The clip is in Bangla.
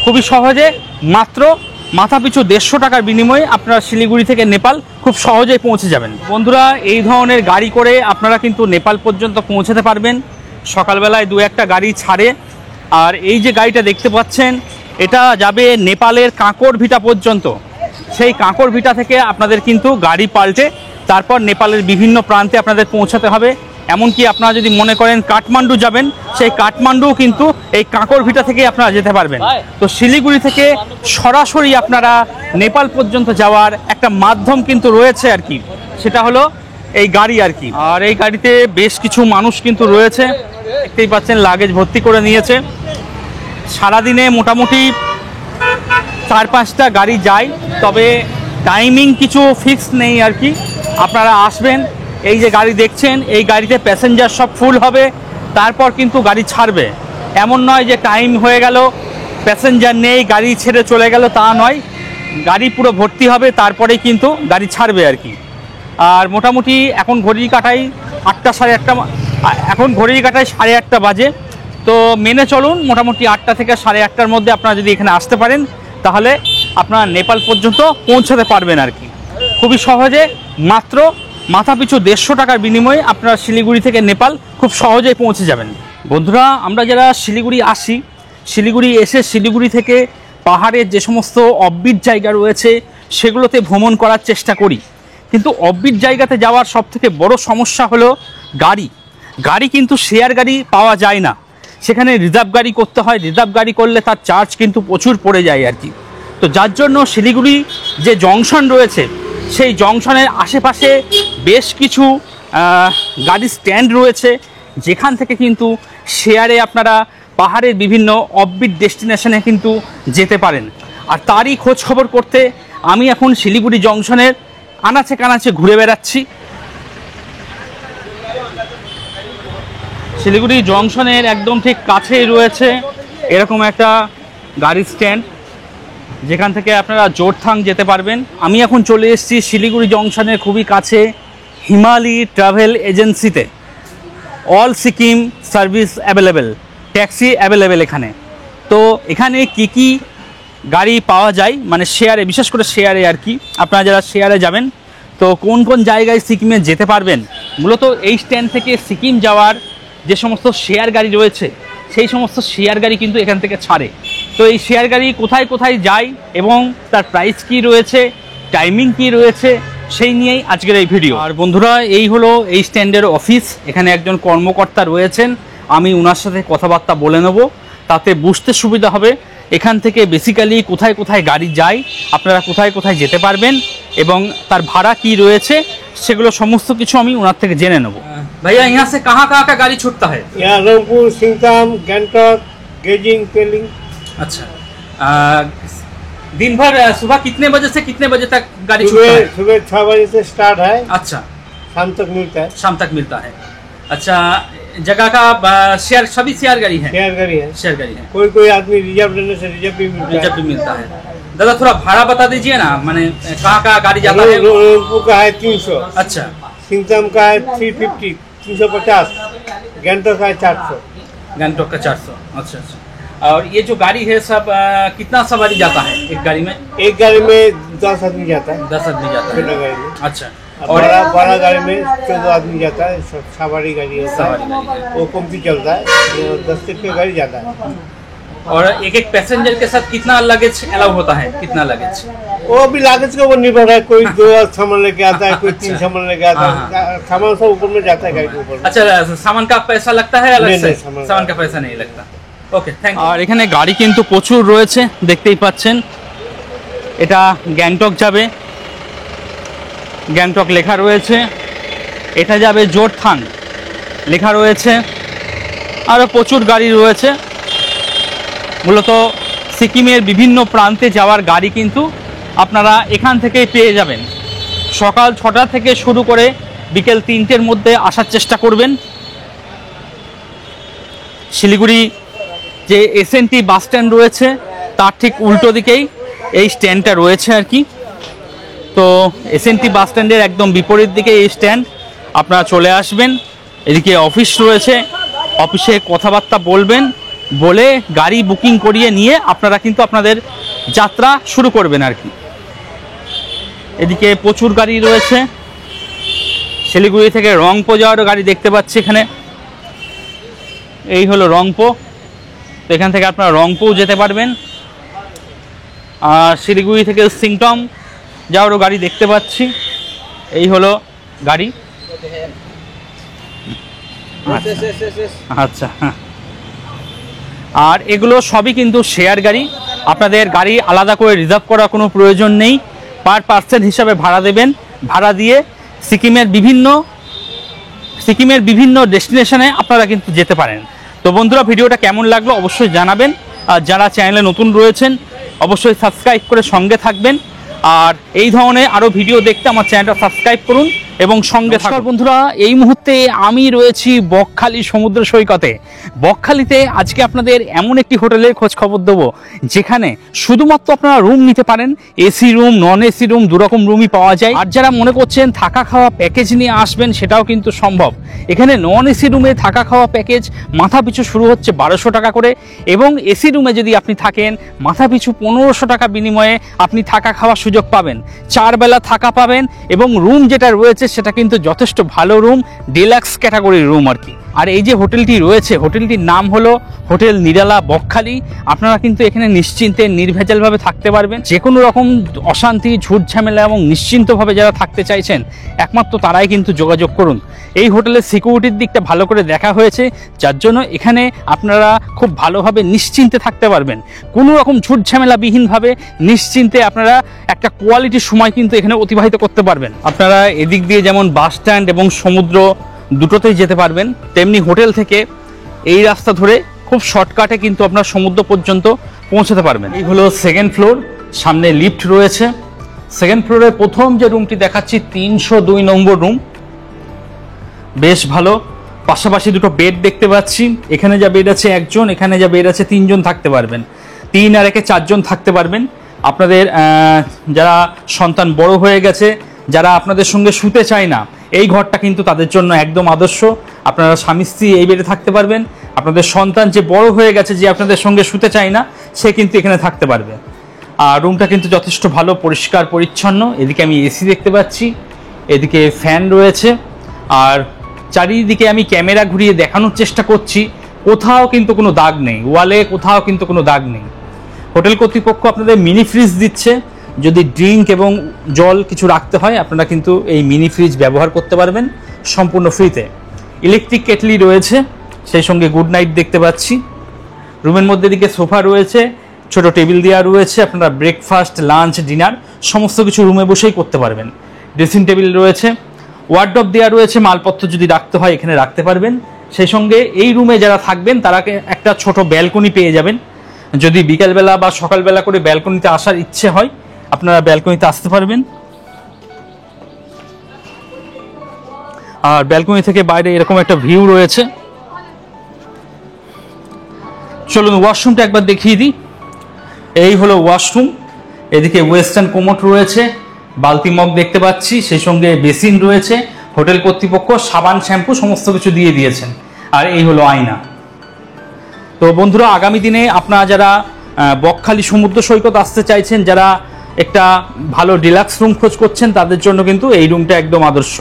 খুবই সহজে মাত্র মাথাপিছু 150 টাকার বিনিময়ে আপনারা শিলিগুড়ি থেকে নেপাল খুব সহজেই পৌঁছে যাবেন। বন্ধুরা, এই ধরনের গাড়ি করে আপনারা কিন্তু নেপাল পর্যন্ত পৌঁছাতে পারবেন। সকালবেলায় 2-1টা গাড়ি ছাড়ে। আর এই যে গাড়িটা দেখতে পাচ্ছেন, এটা যাবে নেপালের কাঁকর ভিটা পর্যন্ত। সেই কাঁকর ভিটা থেকে আপনাদের কিন্তু গাড়ি পাল্টে তারপর নেপালের বিভিন্ন প্রান্তে আপনাদের পৌঁছাতে হবে। এমনকি আপনারা যদি মনে করেন কাঠমান্ডু যাবেন, সেই কাঠমান্ডুও কিন্তু এই কাঁকর ভিটা থেকে আপনারা যেতে পারবেন। তো শিলিগুড়ি থেকে সরাসরি আপনারা নেপাল পর্যন্ত যাওয়ার একটা মাধ্যম কিন্তু রয়েছে আর কি, সেটা হলো এই গাড়ি আর কি। আর এই গাড়িতে বেশ কিছু মানুষ কিন্তু রয়েছে, দেখতেই পাচ্ছেন লাগেজ ভর্তি করে নিয়েছে। সারাদিনে মোটামুটি 4-5টা গাড়ি যায়, তবে টাইমিং কিছু ফিক্স নেই আর কি। আপনারা আসবেন, এই যে গাড়ি দেখছেন, এই গাড়িতে প্যাসেঞ্জার সব ফুল হবে, তারপর কিন্তু গাড়ি ছাড়বে। এমন নয় যে টাইম হয়ে গেল প্যাসেঞ্জার নেই গাড়ি ছেড়ে চলে গেল, তা নয়। গাড়ি পুরো ভর্তি হবে, তারপরেই কিন্তু গাড়ি ছাড়বে আর কি। আর মোটামুটি এখন ঘড়ির কাঁটায় 8টা 8:30, এখন ঘড়ির কাঁটায় 8:30 বাজে। তো মেনে চলুন, মোটামুটি 8টা থেকে 8:30টার মধ্যে আপনারা যদি এখানে আসতে পারেন, তাহলে আপনারা নেপাল পর্যন্ত পৌঁছাতে পারবেন আর কি। খুবই সহজে মাত্র মাথাপিছু 150 টাকার বিনিময়ে আপনারা শিলিগুড়ি থেকে নেপাল খুব সহজেই পৌঁছে যাবেন। বন্ধুরা, আমরা যারা শিলিগুড়ি আসি, শিলিগুড়ি এসে শিলিগুড়ি থেকে পাহাড়ের যে সমস্ত অফবিট জায়গা রয়েছে সেগুলোতে ভ্রমণ করার চেষ্টা করি। কিন্তু অফবিট জায়গাতে যাওয়ার সবথেকে বড় সমস্যা হলো গাড়ি কিন্তু শেয়ার গাড়ি পাওয়া যায় না, সেখানে রিজার্ভ গাড়ি করতে হয়। রিজার্ভ গাড়ি করলে তার চার্জ কিন্তু প্রচুর পড়ে যায় আর কি। তো যার জন্য শিলিগুড়ি যে জংশন রয়েছে, সেই জংশনের আশেপাশে বেশ কিছু গাড়ি স্ট্যান্ড রয়েছে, যেখান থেকে কিন্তু শেয়ারে আপনারা পাহাড়ের বিভিন্ন অফবিট ডেস্টিনেশনে কিন্তু যেতে পারেন। আর তারই খোঁজ খবর করতে আমি এখন শিলিগুড়ি জংশনের আনাচে কানাচে ঘুরে বেড়াচ্ছি। শিলিগুড়ি জংশনের একদম ঠিক কাছেই রয়েছে এরকম একটা গাড়ি স্ট্যান্ড, যেখান থেকে আপনারা জোরথাং যেতে পারবেন। আমি এখন চলে এসেছি শিলিগুড়ি জংশনের খুবই কাছে হিমালয় ট্রাভেল এজেন্সিতে। All Sikkim service available, taxi available এখানে। তো এখানে কি গাড়ি পাওয়া যায়, মানে শেয়ারে, বিশেষ করে শেয়ারে আর কি। আপনারা যারা শেয়ারে যাবেন, তো কোন কোন জায়গায় সিকিমে যেতে পারবেন, মূলত এই স্ট্যান্ড থেকে সিকিম যাওয়ার যে সমস্ত শেয়ার গাড়ি রয়েছে, সেই সমস্ত শেয়ার গাড়ি কিন্তু এখান থেকে ছাড়ে। তো এই শেয়ার গাড়ি কোথায় কোথায় যায় এবং তার প্রাইস কি রয়েছে, টাইমিং কি রয়েছে, সেই নিয়েই আজকের এই ভিডিও। আর বন্ধুরা, এই হলো এই স্ট্যান্ডের অফিস। এখানে একজন কর্মকর্তা রয়েছেন, আমি ওনার সাথে কথাবার্তা বলে নেব, তাতে বুঝতে সুবিধা হবে এখান থেকে বেসিক্যালি কোথায় কোথায় গাড়ি যায়, আপনারা কোথায় কোথায় যেতে পারবেন এবং তার ভাড়া কি রয়েছে, সেগুলো সমস্ত কিছু আমি ওনার থেকে জেনে নেব। ভাইয়া, यहाँ से कहाँ का गाड़ी छूटता है? यहाँ रंगपुर, सिंगताम, गैंगटॉक, गेजिंग, पेलिंग। अच्छा, दिन भर सुबह कितने बजे से कितने बजे तक गाड़ी छूटता है? सुबह 6 बजे से स्टार्ट है, अच्छा, शाम तक मिलता है। शाम तक मिलता है। अच्छा, जगह का शेयर, सभी शेयर गाड़ी है? शेयर गाड़ी है। शेयर गाड़ी है। कोई आदमी रिजर्व लेने से रिजर्व भी मिलता है। रिजर्व भी मिलता है। दादा, थोड़ा भाड़ा बता दीजिए ना, मैंने कहाँ गाड़ी जाता है? रंगपुर का है 300, अच्छा, सिंगताम का है 350, 350, गैंगटॉक का है 400। गैंगटॉक का 400। अच्छा अच्छा। और ये जो गाड़ी है सब कितना सवारी जाता है एक गाड़ी में? एक गाड़ी में 10 आदमी जाता है, 10 आदमी जाता छोटा है। गाड़ी में। अच्छा, और बड़ा गाड़ी में 14 आदमी जाता है, सवारी गाड़ी होता सवारी है, गाड़ी है। वो कम्पनी चलता है, 10 रुपये गाड़ी जाता है। और एक एक पैसेंजर के साथ कितना लगेज अलाउ होता है, कितना लगेज? वो भी लागत के ऊपर निर्भर है, कोई 2 सामान लेके आता है, कोई 3 सामान लेके आता है, सामान सब ऊपर में जाता है गाड़ी के ऊपर। अच्छा, सामान का पैसा लगता है अलग नहीं, से? नहीं, सामान का पैसा नहीं लगता। ওকে, থ্যাংক ইউ। আর এখানে গাড়ি কিন্তু প্রচুর রয়েছে, দেখতেই পাচ্ছেন। এটা গ্যাংটক যাবে, গ্যাংটক লেখা রয়েছে। এটা যাবে জোরথাং, লেখা রয়েছে। আরও প্রচুর গাড়ি রয়েছে। মূলত সিকিমের বিভিন্ন প্রান্তে যাওয়ার গাড়ি কিন্তু আপনারা এখান থেকেই পেয়ে যাবেন। সকাল 6টা থেকে শুরু করে বিকেল 3টের মধ্যে আসার চেষ্টা করবেন। শিলিগুড়ি যে এসএনটি বাস স্ট্যান্ড রয়েছে, তার ঠিক উল্টো দিকেই এই স্ট্যান্ডটা রয়েছে আর কি। তো এসএনটি বাস স্ট্যান্ডের একদম বিপরীত দিকে এই স্ট্যান্ড, আপনারা চলে আসবেন। এদিকে অফিস রয়েছে, অফিসে কথাবার্তা বলবেন, বলে গাড়ি বুকিং করিয়ে নিয়ে আপনারা কিন্তু আপনাদের যাত্রা শুরু করবেন আর কি। এদিকে প্রচুর গাড়ি রয়েছে, শিলিগুড়ি থেকে রংপো যাওয়ারও গাড়ি দেখতে পাচ্ছি এখানে। এই হলো রংপো, তো এখান থেকে আপনারা রংপোও যেতে পারবেন। আর শিলিগুড়ি থেকে সিংটম যাওয়ারও গাড়ি দেখতে পাচ্ছি। এই হলো গাড়ি। আচ্ছা, আর এগুলো সবই কিন্তু শেয়ার গাড়ি, আপনাদের গাড়ি আলাদা করে রিজার্ভ করার কোনো প্রয়োজন নেই। পার পার্সন হিসাবে ভাড়া দেবেন, ভাড়া দিয়ে সিকিমের বিভিন্ন ডেস্টিনেশনে আপনারা কিন্তু যেতে পারেন। তো বন্ধুরা, ভিডিওটা কেমন লাগলো অবশ্যই জানাবেন। আর যারা চ্যানেলে নতুন রয়েছেন অবশ্যই সাবস্ক্রাইব করে সঙ্গে থাকবেন। আর এই ধরনের আরও ভিডিও দেখতে আমার চ্যানেলটা সাবস্ক্রাইব করুন এবং সঙ্গে থাকুন। বন্ধুরা, এই মুহূর্তে আমি রয়েছি বকখালি সমুদ্র সৈকতে। বকখালিতে আজকে আপনাদের এমন একটি হোটেলের খোঁজ খবর দেবো যেখানে শুধুমাত্র আপনারা রুম নিতে পারেন। AC room, non AC room, দুরকম রুমই পাওয়া যায়। আর যারা মনে করছেন থাকা খাওয়া প্যাকেজ নিয়ে আসবেন সেটাও কিন্তু সম্ভব। এখানে নন এসি রুমে থাকা খাওয়া প্যাকেজ মাথা পিছু শুরু হচ্ছে 1200 টাকা করে, এবং এসি রুমে যদি আপনি থাকেন মাথা পিছু 1500 টাকা বিনিময়ে আপনি থাকা খাওয়ার সুযোগ পাবেন। 4 বেলা থাকা পাবেন, এবং রুম যেটা রয়েছে সেটা কিন্তু যথেষ্ট ভালো রুম, ডিলাক্স ক্যাটাগরির রুম আর কি। আর এই যে হোটেলটি রয়েছে, হোটেলটির নাম হলো হোটেল নিরালা বকখালি। আপনারা কিন্তু এখানে নিশ্চিন্তে নির্ভেজালভাবে থাকতে পারবেন। যে কোনো রকম অশান্তি, ঝুট ঝামেলা এবং নিশ্চিন্তভাবে যারা থাকতে চাইছেন একমাত্র তারাই কিন্তু যোগাযোগ করুন। এই হোটেলের সিকিউরিটির দিকটা ভালো করে দেখা হয়েছে, যার জন্য এখানে আপনারা খুব ভালোভাবে নিশ্চিন্তে থাকতে পারবেন। কোনো রকম ঝুট ঝামেলাবিহীনভাবে নিশ্চিন্তে আপনারা একটা কোয়ালিটির সময় কিন্তু এখানে অতিবাহিত করতে পারবেন। আপনারা এদিক দিয়ে যেমন বাস স্ট্যান্ড এবং সমুদ্র দুটোতেই যেতে পারবেন, তেমনি হোটেল থেকে এই রাস্তা ধরে খুব শর্টকাটে কিন্তু আপনার সমুদ্র পর্যন্ত পৌঁছাতে পারবেন। এই হলো সেকেন্ড ফ্লোর, সামনে লিফট রয়েছে। সেকেন্ড ফ্লোরে প্রথম যে রুমটি দেখাচ্ছি 302 নম্বর রুম, বেশ ভালো। পাশাপাশি দুটো বেড দেখতে পাচ্ছি। এখানে যা বেড আছে একজন, এখানে যা বেড আছে 3 জন থাকতে পারবেন। 3 আর 1 4 জন থাকতে পারবেন। আপনাদের যারা সন্তান বড় হয়ে গেছে, যারা আপনাদের সঙ্গে শুতে চায় না, এই ঘরটা কিন্তু তাদের জন্য একদম আদর্শ। আপনারা স্বামী স্ত্রী এই বেডে থাকতে পারবেন। আপনাদের সন্তান যে বড় হয়ে গেছে, যে আপনাদের সঙ্গে শুতে চায় না, সে কিন্তু এখানে থাকতে পারবে। আর রুমটা কিন্তু যথেষ্ট ভালো, পরিষ্কার পরিচ্ছন্ন। এদিকে আমি এসি দেখতে পাচ্ছি, এদিকে ফ্যান রয়েছে। আর চারিদিকে আমি ক্যামেরা ঘুরিয়ে দেখানোর চেষ্টা করছি, কোথাও কিন্তু কোনো দাগ নেই, ওয়ালে কোথাও কিন্তু কোনো দাগ নেই। হোটেল কর্তৃপক্ষ আপনাদের মিনি ফ্রিজ দিচ্ছে, যদি ড্রিঙ্ক এবং জল কিছু রাখতে হয় আপনারা কিন্তু এই মিনি ফ্রিজ ব্যবহার করতে পারবেন সম্পূর্ণ ফ্রিতে। ইলেকট্রিক কেটলি রয়েছে, সেই সঙ্গে গুড নাইট দেখতে পাচ্ছি। রুমের মধ্যে দিকে সোফা রয়েছে, ছোট টেবিল দেওয়া রয়েছে। আপনারা ব্রেকফাস্ট, লাঞ্চ, ডিনার সমস্ত কিছু রুমে বসেই করতে পারবেন। ড্রেসিং টেবিল রয়েছে, ওয়ার্ডরোব দেওয়া রয়েছে, মালপত্র যদি রাখতে হয় এখানে রাখতে পারবেন। সেই সঙ্গে এই রুমে যারা থাকবেন তারা একটা ছোট ব্যালকনি পেয়ে যাবেন। যদি বিকালবেলা বা সকালবেলা করে ব্যালকনিতে আসার ইচ্ছে হয় আপনারা ব্যালকনিতে আসতে পারবেন। আর ব্যালকনি থেকে বাইরে এরকম একটা ভিউ রয়েছে। চলুন ওয়াশরুমটা একবার দেখিয়ে দিই। এই হলো ওয়াশরুম। এদিকে ওয়েস্টার্ন কোমোড রয়েছে, বালতি মগ দেখতে পাচ্ছি, সেই সঙ্গে বেসিন রয়েছে। হোটেল কর্তৃপক্ষ সাবান, শ্যাম্পু সমস্ত কিছু দিয়ে দিয়েছেন। আর এই হলো আয়না। তো বন্ধুরা, আগামী দিনে আপনারা যারা বকখালি সমুদ্র সৈকত আসতে চাইছেন, যারা একটা ভালো ডিলাক্স রুম খোঁজ করছেন, তাদের জন্য কিন্তু এই রুমটা একদম আদর্শ।